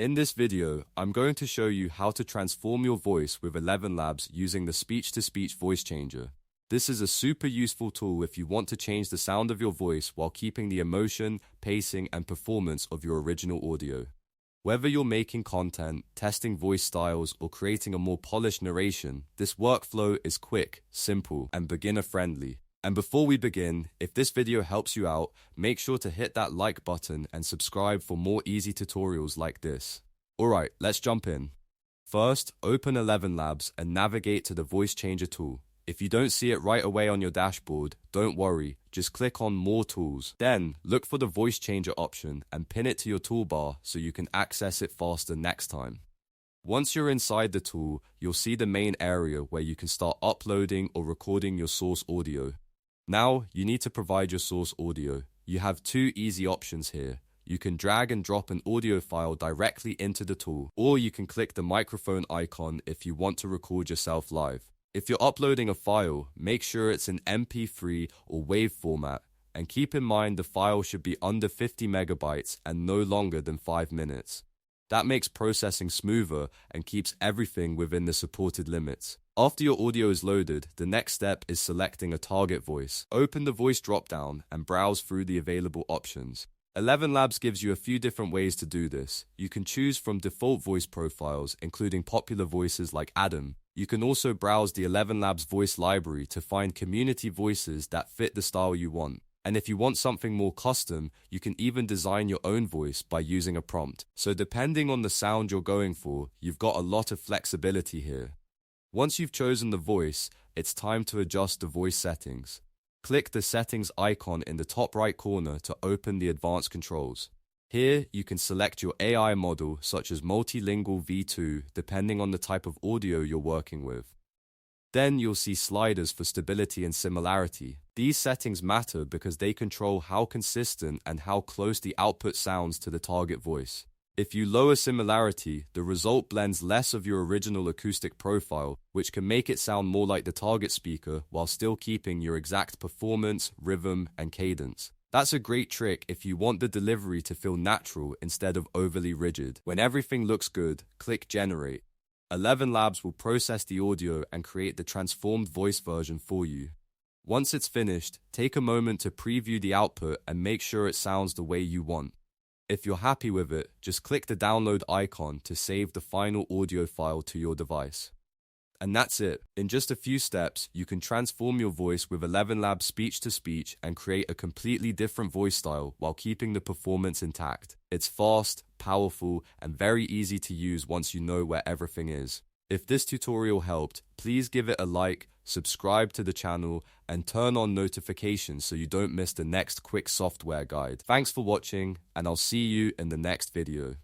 In this video, I'm going to show you how to transform your voice with ElevenLabs using the speech-to-speech voice changer. This is a super useful tool if you want to change the sound of your voice while keeping the emotion, pacing, and performance of your original audio. Whether you're making content, testing voice styles, or creating a more polished narration, this workflow is quick, simple, and beginner-friendly. And before we begin, if this video helps you out, make sure to hit that like button and subscribe for more easy tutorials like this. Alright, let's jump in. First, open ElevenLabs and navigate to the voice changer tool. If you don't see it right away on your dashboard, don't worry, just click on More Tools. Then, look for the voice changer option and pin it to your toolbar so you can access it faster next time. Once you're inside the tool, you'll see the main area where you can start uploading or recording your source audio. Now, you need to provide your source audio. You have two easy options here. You can drag and drop an audio file directly into the tool, or you can click the microphone icon if you want to record yourself live. If you're uploading a file, make sure it's in MP3 or WAV format, and keep in mind the file should be under 50 megabytes and no longer than 5 minutes. That makes processing smoother and keeps everything within the supported limits. After your audio is loaded, the next step is selecting a target voice. Open the voice dropdown and browse through the available options. ElevenLabs gives you a few different ways to do this. You can choose from default voice profiles, including popular voices like Adam. You can also browse the ElevenLabs voice library to find community voices that fit the style you want. And if you want something more custom, you can even design your own voice by using a prompt. So depending on the sound you're going for, you've got a lot of flexibility here. Once you've chosen the voice, it's time to adjust the voice settings. Click the settings icon in the top right corner to open the advanced controls. Here, you can select your AI model such as Multilingual V2 depending on the type of audio you're working with. Then you'll see sliders for stability and similarity. These settings matter because they control how consistent and how close the output sounds to the target voice. If you lower similarity, the result blends less of your original acoustic profile, which can make it sound more like the target speaker while still keeping your exact performance, rhythm, and cadence. That's a great trick if you want the delivery to feel natural instead of overly rigid. When everything looks good, click Generate. ElevenLabs will process the audio and create the transformed voice version for you. Once it's finished, take a moment to preview the output and make sure it sounds the way you want. If you're happy with it, just click the download icon to save the final audio file to your device. And that's it. In just a few steps, you can transform your voice with ElevenLabs speech-to-speech and create a completely different voice style while keeping the performance intact. It's fast, powerful, and very easy to use once you know where everything is. If this tutorial helped, please give it a like, subscribe to the channel, and turn on notifications so you don't miss the next quick software guide. Thanks for watching, and I'll see you in the next video.